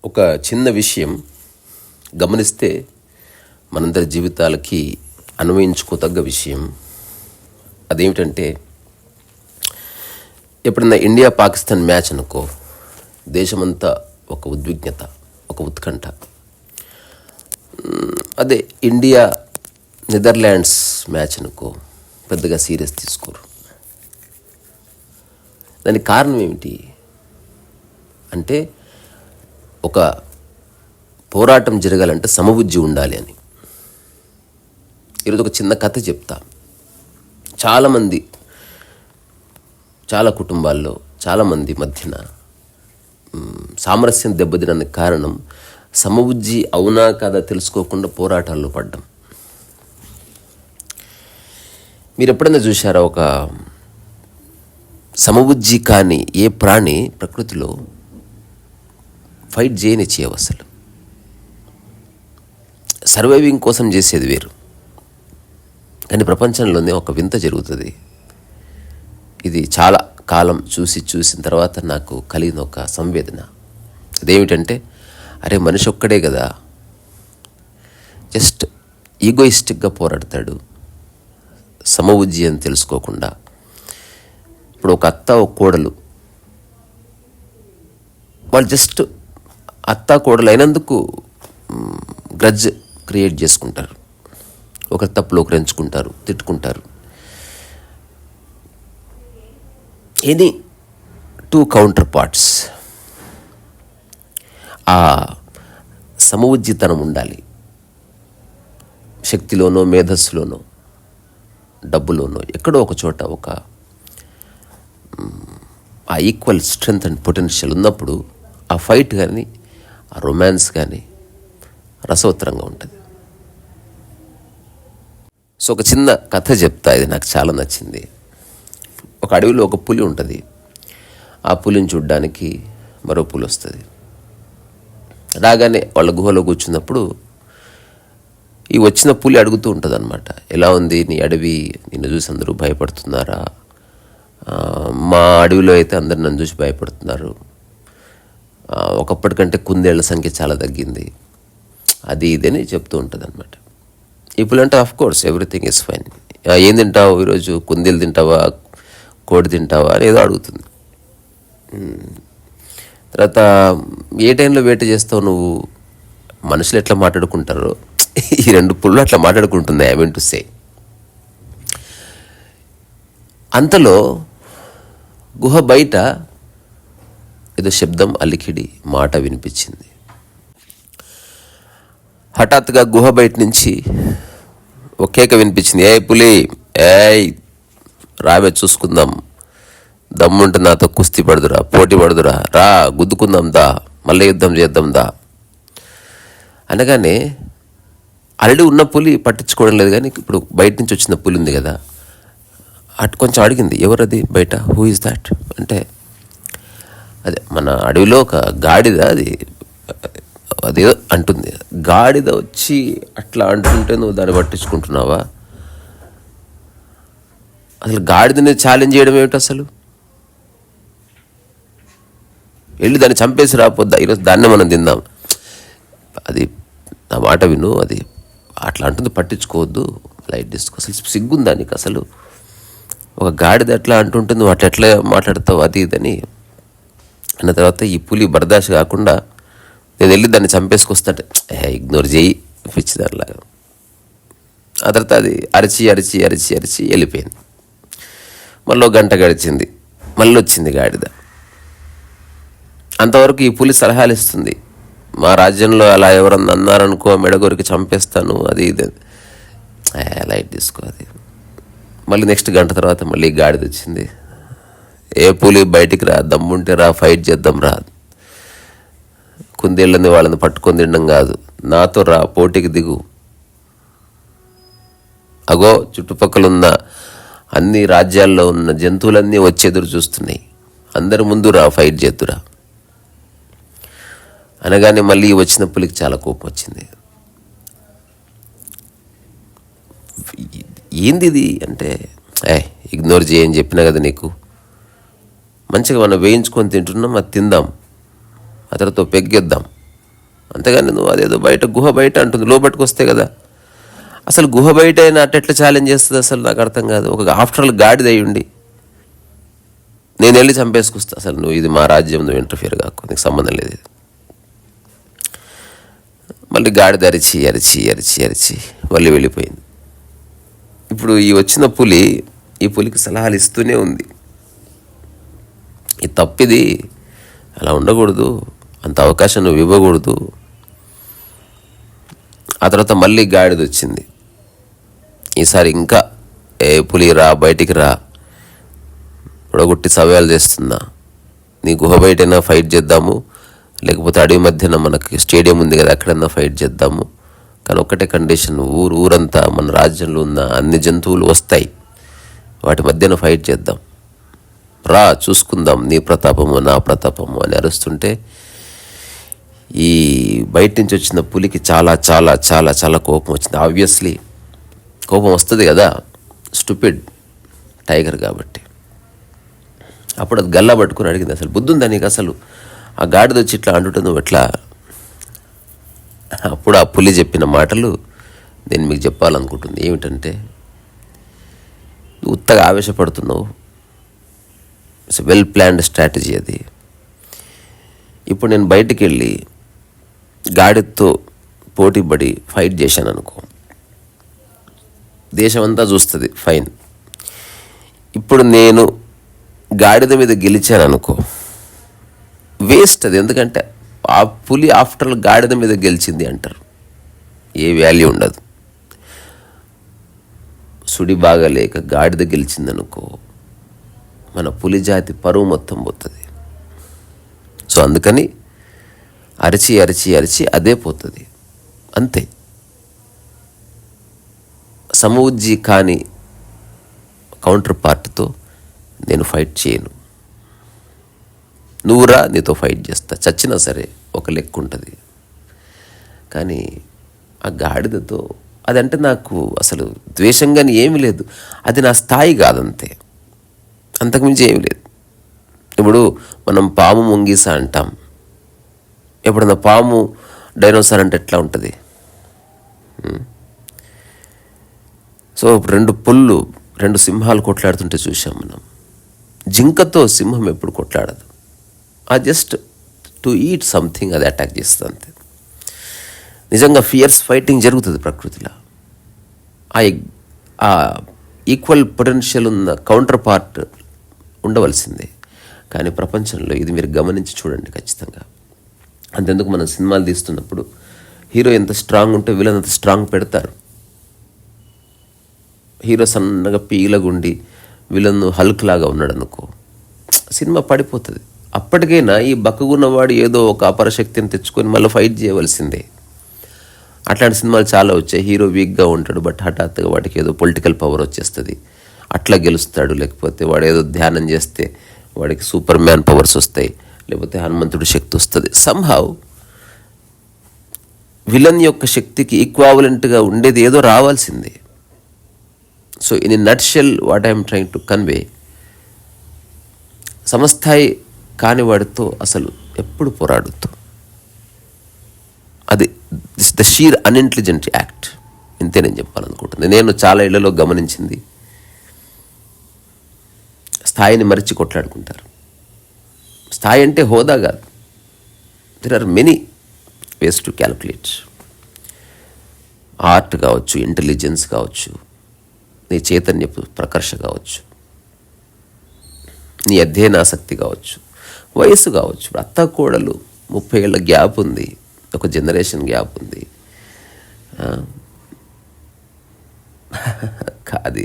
ఒక చిన్న విషయం గమనిస్తే మనందరి జీవితాలకి అన్వయించుకోదగ్గ విషయం. అదేమిటంటే, ఎప్పుడన్నా ఇండియా పాకిస్తాన్ మ్యాచ్ అనుకో, దేశమంతా ఒక ఉద్విగ్నత, ఒక ఉత్కంఠ. అదే ఇండియా నెదర్లాండ్స్ మ్యాచ్ అనుకో, పెద్దగా సీరియస్ తీసుకోరు. దానికి కారణం ఏమిటి అంటే, ఒక పోరాటం జరగాలంటే సమబుద్ధి ఉండాలి అని. ఈరోజు ఒక చిన్న కథ చెప్తా. చాలామంది, చాలా కుటుంబాల్లో చాలామంది మధ్యన సామరస్యం దెబ్బతినడానికి కారణం సమబుద్ధి అవునా కాదా తెలుసుకోకుండా పోరాటాల్లో పడ్డం. మీరు ఎప్పుడైనా చూశారా, ఒక సమబుద్ధి కానీ ఏ ప్రాణి ప్రకృతిలో ఫైట్ చేయనిచ్చేవి అసలు. సర్వైవింగ్ కోసం చేసేది వేరు. కానీ ప్రపంచంలోనే ఒక వింత జరుగుతుంది. ఇది చాలా కాలం చూసిన తర్వాత నాకు కలిగిన ఒక సంవేదన. అదేమిటంటే, అరే మనిషి ఒక్కడే కదా, జస్ట్ ఈగోయిస్టిక్గా పోరాడతాడు, సమబుద్ధి అని తెలుసుకోకుండా. ఇప్పుడు ఒక అత్త ఒక కోడలు, వాళ్ళు జస్ట్ అత్త కోడలు అయినందుకు గ్రడ్జ్ క్రియేట్ చేసుకుంటారు. ఒకరి తప్పులు ఒకరు ఎంచుకుంటారు, తిట్టుకుంటారు. Any two counterparts. ఆ సమబుద్ధితనం ఉండాలి. శక్తిలోనో, మేధస్సులోనో, డబ్బులోనో, ఎక్కడో ఒక చోట ఒక ఆ ఈక్వల్ స్ట్రెంగ్త్ అండ్ పొటెన్షియల్ ఉన్నప్పుడు ఆ ఫైట్ కానీ, ఆ రొమాన్స్ కానీ రసవత్తరంగా ఉంటుంది. సో ఒక చిన్న కథ చెప్తా, ఇది నాకు చాలా నచ్చింది. ఒక అడవిలో ఒక పులి ఉంటుంది. ఆ పులిని చూడ్డానికి మరో పులి వస్తుంది. రాగానే వాళ్ళ గుహలో కూర్చున్నప్పుడు ఈ వచ్చిన పులి అడుగుతూ ఉంటుంది అనమాట, ఎలా ఉంది నీ అడవి, నిన్ను చూసి అందరూ భయపడుతున్నారా? మా అడవిలో అయితే అందరు నన్ను చూసి భయపడుతున్నారు. ఒకప్పటికంటే కుందేళ్ల సంఖ్య చాలా తగ్గింది, అది ఇదని చెప్తూ ఉంటుంది అనమాట. ఇప్పుడు అంటే of course everything is fine. ఏం తింటావు ఈరోజు, కుందేలు తింటావా, కోడి తింటావా అని ఏదో అడుగుతుంది. తర్వాత ఏ టైంలో వేట చేస్తావు నువ్వు? మనుషులు ఎట్లా మాట్లాడుకుంటారో ఈ రెండు పుళ్ళు అట్లా మాట్లాడుకుంటుంది. I mean to say. అంతలో గుహ బయట ఏదో శబ్దం, అలికిడి, మాట వినిపించింది. హఠాత్తుగా గుహ బయట నుంచి ఒక కేక వినిపించింది. ఏ పులి, ఏయ్ రావే చూసుకుందాం, దమ్ముంటే నాతో కుస్తీ పడుదురా, పోటీ పడుదురా, రా గుద్దుకుందాం దా, మళ్ళీ యుద్ధం చేద్దాం దా అనగానే ఆల్రెడీ ఉన్న పులి పట్టించుకోవడం లేదు. కానీ ఇప్పుడు బయట నుంచి వచ్చిన పులి ఉంది కదా, అటు కొంచెం అడిగింది, ఎవరది బయట, హూ ఇస్ దాట్ అంటే, అదే మన అడవిలో ఒక గాడిద, అదేదో అంటుంది. గాడిద వచ్చి అట్లా అంటుంటే నువ్వు దాన్ని పట్టించుకుంటున్నావా? అసలు గాడిదని ఛాలెంజ్ చేయడం ఏమిటి అసలు? వెళ్ళి దాన్ని చంపేసి రాపోద్దా, ఈరోజు దాన్నే మనం తిందాం. అది నా మాట విను, అది అట్లా అంటుంది, పట్టించుకోవద్దు, లైట్ తీసుకో. అసలు సిగ్గుందా నీకు? అసలు ఒక గాడిద ఎట్లా అంటుంటుంది, నువ్వు అట్లా ఎట్లా మాట్లాడతావు, అది ఇదని అన్న తర్వాత ఈ పులి బర్దాష్ కాకుండా, నేను వెళ్ళి దాన్ని చంపేసుకొస్తాంటే ఇగ్నోర్ చేయి పిచ్చిదానిలాగా. ఆ తర్వాత అది అరిచి అరిచి అరిచి అరిచి వెళ్ళిపోయింది. మళ్ళీ గంట గడిచింది, మళ్ళీ వచ్చింది గాడిద. అంతవరకు ఈ పులి సలహాలు ఇస్తుంది, మా రాజ్యంలో అలా ఎవరన్నా అన్నారనుకో మెడగొరికి చంపేస్తాను, అది ఇది, లైట్ తీసుకో. అది మళ్ళీ నెక్స్ట్ గంట తర్వాత మళ్ళీ గాడిద వచ్చింది. ఏ పులి బయటికి రా, దమ్ముంటే రా, ఫైట్ చేద్దాం రా, కుందేళ్ళని వాళ్ళని పట్టుకొని తినడం కాదు, నాతో రా, పోటీకి దిగు. అగో చుట్టుపక్కల ఉన్న అన్ని రాజ్యాల్లో ఉన్న జంతువులన్నీ వచ్చి ఎదురు చూస్తున్నాయి, అందరి ముందు రా, ఫైట్ చేద్దురా అనగానే మళ్ళీ వచ్చిన పులికి చాలా కోపం వచ్చింది. ఏంది ఇది అంటే, ఇగ్నోర్ చేయని చెప్పినా కదా నీకు. మంచిగా మనం వేయించుకొని తింటున్నాం, అది తిందాం, ఆ తర్వాత పెగ్గేద్దాం. అంతేగాని నువ్వు అదేదో బయట గుహ బయట అంటుంది, లోపలికి వస్తే కదా. అసలు గుహ బయట అయినా అట్టెట్లా ఛాలెంజ్ చేస్తుంది అసలు నాకు అర్థం కాదు. ఒక ఆఫ్టర్ ఆల్ గాడిద అయ్యుండి నేను వెళ్ళి చంపేసుకొస్తా. అసలు నువ్వు ఇది మా రాజ్యం, నువ్వు ఇంటర్ఫియర్ కాకు, నీకు సంబంధం లేదు ఇది. మళ్ళీ గాడిద అరిచి అరిచి అరిచి అరిచి మళ్ళీ వెళ్ళిపోయింది. ఇప్పుడు ఈ వచ్చిన పులి ఈ పులికి సలహాలు ఇస్తూనే ఉంది, ఈ తప్పిది, అలా ఉండకూడదు, అంత అవకాశం నువ్వు ఇవ్వకూడదు. ఆ తర్వాత మళ్ళీ గాడిద వచ్చింది. ఈసారి ఇంకా పులి రా, బయటికి రా, ఉడగొట్టి సవాలు చేస్తున్నా, నీ గుహ బయటైనా ఫైట్ చేద్దాము, లేకపోతే అడవి మధ్యన మనకి స్టేడియం ఉంది కదా అక్కడన్నా ఫైట్ చేద్దాము. కానీ ఒక్కటే కండిషన్, ఊరంతా మన రాజ్యంలో ఉన్న అన్ని జంతువులు వస్తాయి, వాటి మధ్యన ఫైట్ చేద్దాం, రా చూసుకుందాం నీ ప్రతాపము నా ప్రతాపము అని అరుస్తుంటే ఈ బయట నుంచి వచ్చిన పులికి చాలా చాలా చాలా చాలా కోపం వచ్చింది. ఆబ్వియస్లీ కోపం వస్తుంది కదా, స్టూపిడ్ టైగర్ కాబట్టి. అప్పుడు అది గల్లా పట్టుకుని అడిగింది, అసలు బుద్ధి ఉందా నీకు, అసలు ఆ గాడిద వచ్చి ఇట్లా అంటుంటుంది నువ్వు ఎట్లా. అప్పుడు ఆ పులి చెప్పిన మాటలు నేను మీకు చెప్పాలనుకుంటుంది. ఏమిటంటే, నువ్వు ఉత్తగా ఆవేశపడుతున్నావు, ఇట్స్ వెల్ ప్లాన్డ్ స్ట్రాటజీ అది. ఇప్పుడు నేను బయటికి వెళ్ళి గాడిదతో పోటీపడి ఫైట్ చేశాను అనుకో, దేశం అంతా చూస్తుంది, ఫైన్. ఇప్పుడు నేను గాడిద మీద గెలిచాను అనుకో, వేస్ట్ అది. ఎందుకంటే ఆ పులి ఆఫ్టర్ గాడిద మీద గెలిచింది అంటారు, ఏ వాల్యూ ఉండదు. సుడి బాగా లేక గాడిద గెలిచిందనుకో, మన పులి జాతి పరువు మొత్తం పోతుంది. సో అందుకని అరిచి అరిచి అరిచి అదే పోతుంది, అంతే. సమవుజ్జి కాని కౌంటర్ పార్ట్తో నేను ఫైట్ చేయను, నువ్వురా నీతో ఫైట్ చేస్తా, చచ్చినా సరే ఒక లెక్క ఉంటుంది. కానీ ఆ గాడిదతో అదంటే నాకు అసలు ద్వేషంగాని ఏమీ లేదు, అది నా స్థాయి కాదంతే, అంతకుమించి ఏమీ లేదు. ఇప్పుడు మనం పాము ముంగీస అంటాం, ఎప్పుడన్నా పాము డైనోసార్ అంటే ఎట్లా ఉంటుంది. సో రెండు సింహాలు కొట్లాడుతుంటే చూసాం మనం. జింకతో సింహం ఎప్పుడు కొట్లాడదు, ఆ జస్ట్ టు ఈట్ సంథింగ్ అది అటాక్ చేస్తుంది అంతే. నిజంగా ఫియర్స్ ఫైటింగ్ జరుగుతుంది ప్రకృతిలో. ఆ ఈక్వల్ పొటెన్షియల్ ఉన్న కౌంటర్ పార్ట్ ఉండవలసిందే. కానీ ప్రపంచంలో ఇది మీరు గమనించి చూడండి ఖచ్చితంగా. అంతెందుకు మనం సినిమాలు తీస్తున్నప్పుడు హీరో ఎంత స్ట్రాంగ్ ఉంటే విలన్ అంత స్ట్రాంగ్ పెడతారు. హీరో సన్నగా పీలగుండి విలన్ హల్క్ లాగా ఉన్నాడు అనుకో, సినిమా పడిపోతుంది. అప్పటికైనా ఈ బక్కగున్నవాడు ఏదో ఒక అపరశక్తిని తెచ్చుకొని మళ్ళీ ఫైట్ చేయవలసిందే. అట్లాంటి సినిమాలు చాలా వచ్చాయి. హీరో వీక్గా ఉంటాడు, బట్ హఠాత్తుగా వాడికి ఏదో పొలిటికల్ పవర్ వచ్చేస్తుంది, అట్లా గెలుస్తాడు. లేకపోతే వాడు ఏదో ధ్యానం చేస్తే వాడికి సూపర్ మ్యాన్ పవర్స్ వస్తాయి, లేకపోతే హనుమంతుడి శక్తి వస్తుంది. సంహౌ విలన్ యొక్క శక్తికి ఈక్వావలెంట్గా ఉండేది ఏదో రావాల్సిందే. So in nutshell what I'm trying to convey, సమస్థాయి కాని వాడితో అసలు ఎప్పుడు పోరాడుతూ, అది ద షీర్ అన్ఇంటెలిజెంట్ యాక్ట్. ఇంతే నేను చెప్పాలనుకుంటుంది. నేను చాలా ఇళ్లలో గమనించింది, స్థాయిని మరిచి కొట్లాడుకుంటారు. స్థాయి అంటే హోదా కాదు, there are many ways to calculate. Art కావచ్చు, ఇంటెలిజెన్స్ కావచ్చు, నీ చైతన్యపు ప్రకర్ష కావచ్చు, నీ అధ్యయనాసక్తి కావచ్చు, వయసు కావచ్చు. అత్త కోడలు 30 ఏళ్ళ గ్యాప్ ఉంది, ఒక జనరేషన్ గ్యాప్ ఉంది. కాదు,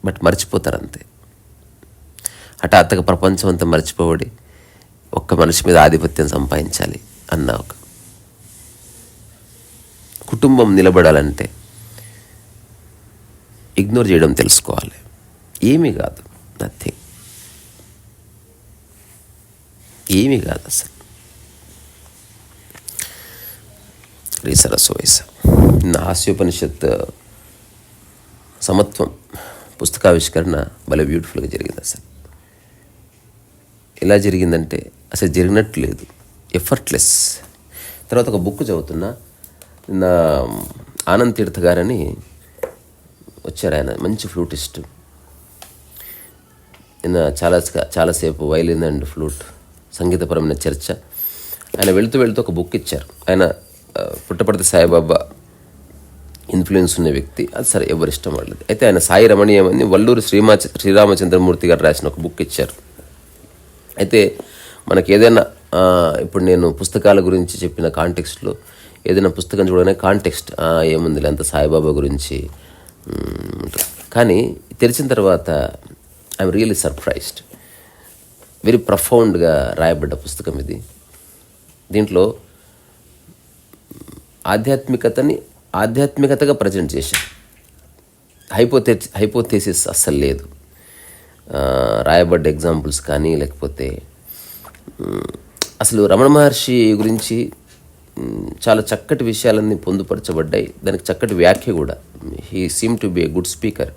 బట్ మర్చిపోతారు అంతే. హఠాత్తుగా ప్రపంచం అంతా మర్చిపోబడి ఒక్క మనిషి మీద ఆధిపత్యం సంపాదించాలి అన్న ఒక కుటుంబం నిలబడాలంటే ఇగ్నోర్ చేయడం తెలుసుకోవాలి. ఏమీ కాదు, నథింగ్, ఏమీ కాదు అసలు. రీసరస్సు వయసు హాస్యోపనిషత్ సమత్వం పుస్తకావిష్కరణ భలే బ్యూటిఫుల్గా జరిగింది. అసలు ఎలా జరిగిందంటే అసలు జరిగినట్టు లేదు, ఎఫర్ట్లెస్. తర్వాత ఒక బుక్ చదువుతున్నా, నిన్న ఆనంద్ తీర్థ గారని వచ్చారు. ఆయన మంచి ఫ్లూటిస్ట్. నిన్న చాలాసేపు వైలిన్ అండ్ ఫ్లూట్ సంగీతపరమైన చర్చ. ఆయన వెళుతూ ఒక బుక్ ఇచ్చారు. ఆయన పుట్టపర్తి సాయిబాబా ఇన్ఫ్లుయెన్స్ ఉన్న వ్యక్తి, అది సరే ఎవరి ఇష్టం వాళ్ళది. అయితే ఆయన సాయి రమణీయం అని వల్లూరు శ్రీరామచంద్రమూర్తి గారు రాసిన ఒక బుక్ ఇచ్చారు. అయితే మనకి ఏదైనా ఇప్పుడు నేను పుస్తకాల గురించి చెప్పిన కాంటెక్స్ట్లో ఏదైనా పుస్తకం చూడగానే కాంటెక్స్ట్ ఏముంది అంత సాయిబాబా గురించి ఉంటుంది. కానీ తెరిచిన తర్వాత ఐఎమ్ రియల్లీ సర్ప్రైజ్డ్. వెరీ ప్రొఫౌండ్గా రాయబడ్డ పుస్తకం ఇది. దీంట్లో ఆధ్యాత్మికతగా ప్రజెంట్ చేశాను. హైపోథేసిస్ అస్సలు లేదు. రాయబడ్డ ఎగ్జాంపుల్స్ కానీ లేకపోతే అసలు రమణ మహర్షి గురించి చాలా చక్కటి విషయాలన్నీ పొందుపరచబడ్డాయి. దానికి చక్కటి వ్యాఖ్య కూడా. He seem to be a good speaker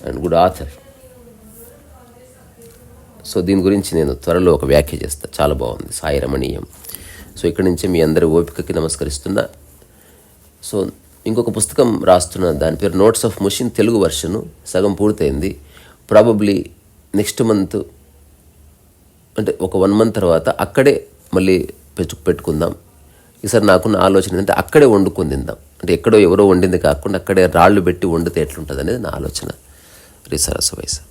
and good author. So దీని గురించి నేను త్వరలో ఒక వ్యాఖ్య చేస్తాను. చాలా బాగుంది, సాయి రమణీయం. సో ఇక్కడి నుంచే మీ అందరి ఓపికకి నమస్కరిస్తున్నా. సో ఇంకొక పుస్తకం రాస్తున్నా, దాని పేరు నోట్స్ ఆఫ్ ముషిన్, తెలుగు వర్షను. సగం పూర్తయింది. ప్రాబబ్లీ నెక్స్ట్ మంత్ అంటే ఒక 1 month తర్వాత అక్కడే మళ్ళీ పెట్టుకుందాం. ఈసారి నాకున్న ఆలోచన ఏంటంటే అక్కడే వండుకొని తిందాం. అంటే ఎక్కడో ఎవరో వండింది కాకుండా అక్కడే రాళ్ళు పెట్టి వండితే ఎట్లుంటుంది అనేది నా ఆలోచన. రిసరస వయసు.